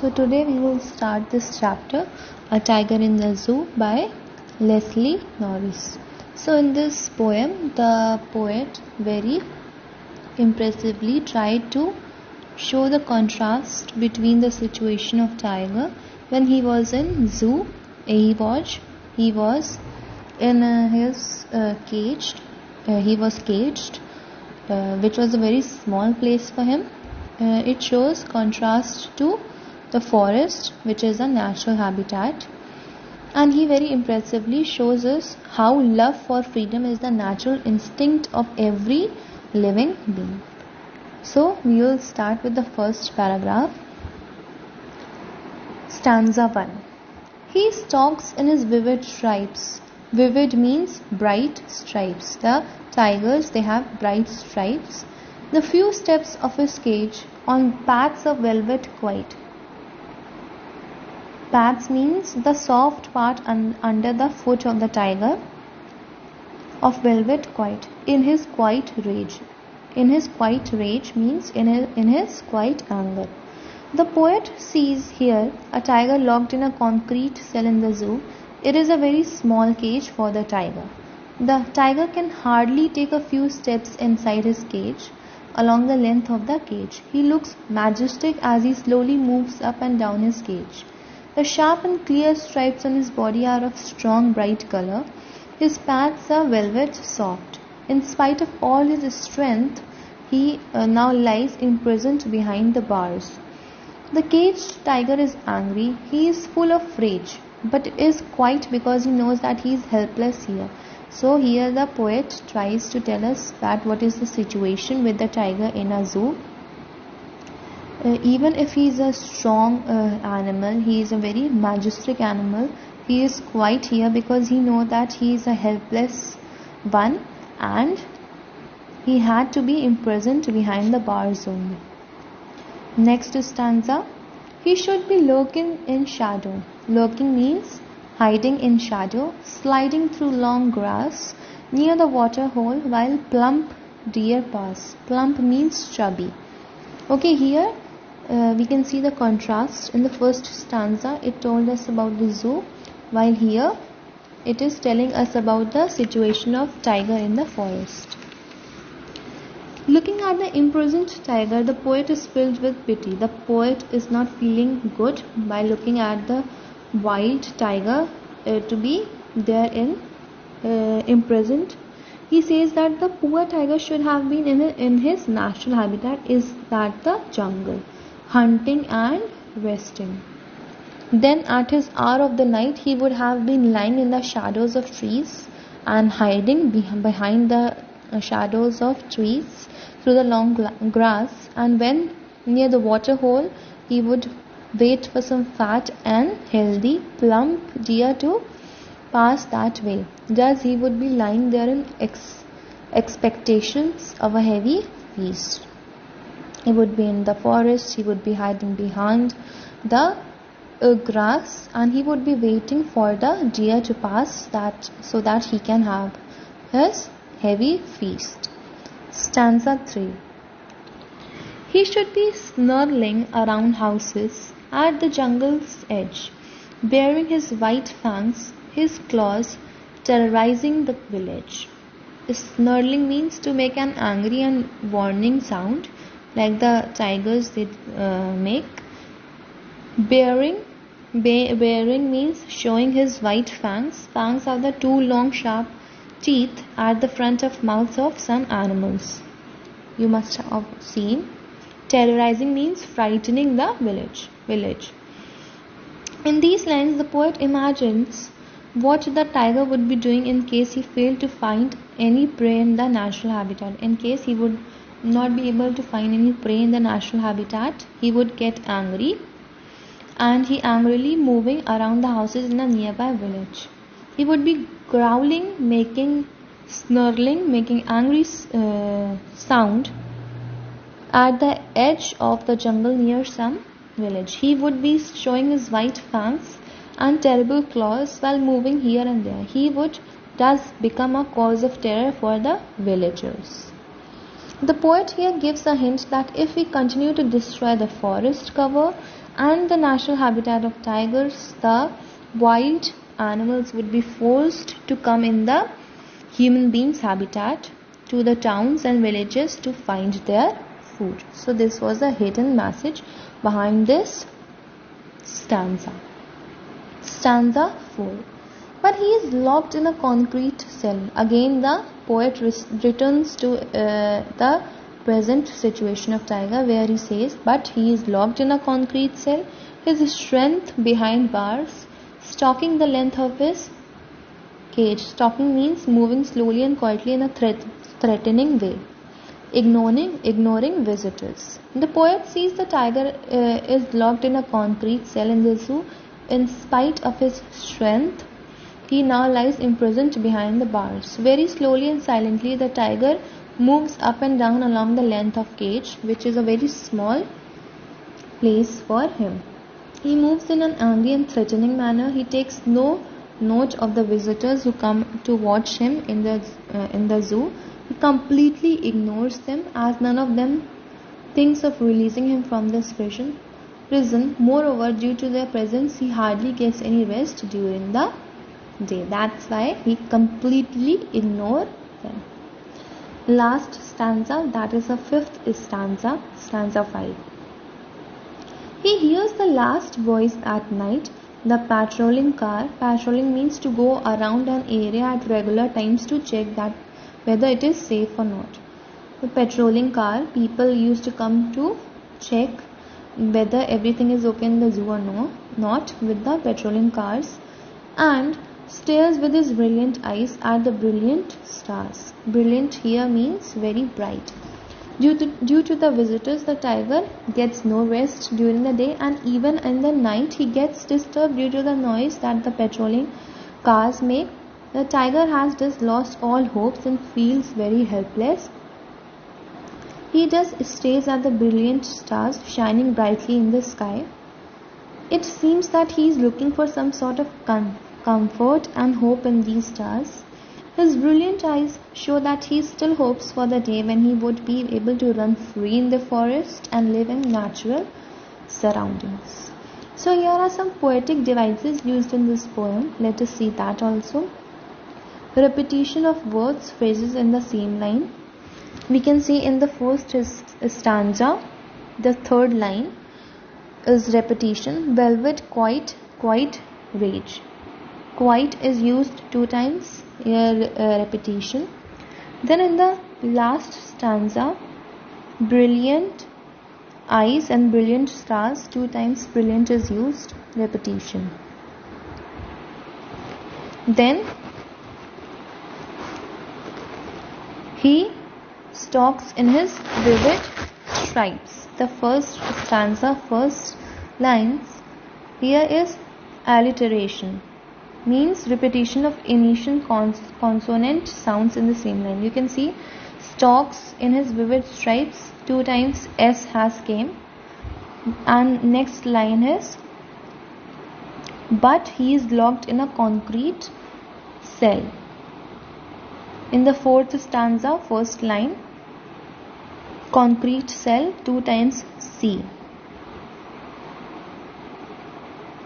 So today we will start this chapter, A Tiger in the Zoo by Leslie Norris. So in this poem, the poet very impressively tried to show the contrast between the situation of tiger when he was in zoo. He was in his caged. He was caged, which was a very small place for him. It shows contrast to the forest, which is a natural habitat, and he very impressively shows us how love for freedom is the natural instinct of every living being. So we will start with the first paragraph. Stanza 1. He stalks in his vivid stripes. Vivid means bright stripes. The tigers, they have bright stripes. The few steps of his cage on paths of velvet quiet. Paths means the soft part under the foot of the tiger, of velvet quiet. In his quiet rage. In his quiet rage means in his quiet anger. The poet sees here a tiger locked in a concrete cell in the zoo. It is a very small cage for the tiger. The tiger can hardly take a few steps inside his cage along the length of the cage. He looks majestic as he slowly moves up and down his cage. The sharp and clear stripes on his body are of strong bright color. His pads are velvet soft. In spite of all his strength, he now lies imprisoned behind the bars. The caged tiger is angry. He is full of rage, but is quiet because he knows that he is helpless here. So here the poet tries to tell us that what is the situation with the tiger in a zoo. Even if he is a strong animal, he is a very majestic animal, he is quiet here because he knows that he is a helpless one and he had to be imprisoned behind the bars only. Next stanza. He should be lurking in shadow. Lurking means hiding in shadow, sliding through long grass near the water hole while plump deer pass. Plump means chubby. Okay, here we can see the contrast. In the first stanza it told us about the zoo, while here it is telling us about the situation of tiger in the forest. Looking at the imprisoned tiger, the poet is filled with pity. The poet is not feeling good by looking at the wild tiger to be there in imprisoned. He says that the poor tiger should have been in his natural habitat, is that the jungle, hunting and resting. Then at his hour of the night he would have been lying in the shadows of trees and hiding behind the shadows of trees through the long grass, and when near the water hole he would wait for some fat and healthy plump deer to pass that way. Thus he would be lying there in expectations of a heavy feast. He would be in the forest, he would be hiding behind the grass, and he would be waiting for the deer to pass that so that he can have his heavy feast. Stanza 3. He should be snarling around houses at the jungle's edge, baring his white fangs, his claws, terrorizing the village. Snarling means to make an angry and warning sound, like the tigers did make. Baring means showing his white fangs. Fangs are the two long sharp teeth at the front of mouths of some animals. You must have seen. Terrorizing means frightening the village. In these lines, the poet imagines what the tiger would be doing in case he failed to find any prey in the natural habitat. In case he would not be able to find any prey in the natural habitat, he would get angry, and he angrily moving around the houses in a nearby village. He would be growling, snarling, making angry sound at the edge of the jungle near some village. He would be showing his white fangs and terrible claws while moving here and there. He would thus become a cause of terror for the villagers. The poet here gives a hint that if we continue to destroy the forest cover and the natural habitat of tigers, the wild animals would be forced to come in the human beings' habitat to the towns and villages to find their food. So this was a hidden message behind this stanza. Stanza 4. But he is locked in a concrete cell. Again the poet returns to the present situation of tiger, where he says, but he is locked in a concrete cell, his strength behind bars, stalking the length of his cage. Stalking means moving slowly and quietly in a threatening way, ignoring visitors. The poet sees the tiger is locked in a concrete cell in the zoo. In spite of his strength, he now lies imprisoned behind the bars. Very slowly and silently, the tiger moves up and down along the length of cage, which is a very small place for him. He moves in an angry and threatening manner. He takes no note of the visitors who come to watch him in the zoo. He completely ignores them, as none of them thinks of releasing him from this prison. Moreover, due to their presence, he hardly gets any rest during the day. That's why he completely ignores them. Last stanza, that is the 5th stanza, stanza 5. He hears the last voice at night, the patrolling car. Patrolling means to go around an area at regular times to check that whether it is safe or not. The patrolling car, people used to come to check whether everything is okay in the zoo or not with the patrolling cars, and stares with his brilliant eyes at the brilliant stars. Brilliant here means very bright. Due to the visitors, the tiger gets no rest during the day, and even in the night he gets disturbed due to the noise that the patrolling cars make. The tiger has just lost all hopes and feels very helpless. He just stares at the brilliant stars shining brightly in the sky. It seems that he is looking for some sort of comfort and hope in these stars. His brilliant eyes show that he still hopes for the day when he would be able to run free in the forest and live in natural surroundings. So here are some poetic devices used in this poem. Let us see that also. Repetition of words, phrases in the same line. We can see in the first stanza, the 3rd line is repetition. Velvet, quite, rage. Quite is used 2 times, here repetition. Then in the last stanza, brilliant eyes and brilliant stars, 2 times brilliant is used, repetition. Then he stalks in his vivid stripes. The first stanza, first lines, here is alliteration, means repetition of initial consonant sounds in the same line. You can see stalks in his vivid stripes, 2 times S has came, and next line is, but he is locked in a concrete cell. In the 4th stanza, first line, concrete cell, 2 times C.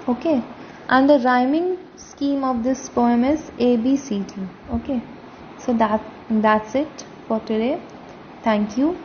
Okay, and the rhyming scheme of this poem is ABCD. Okay, so that's it for today. Thank you.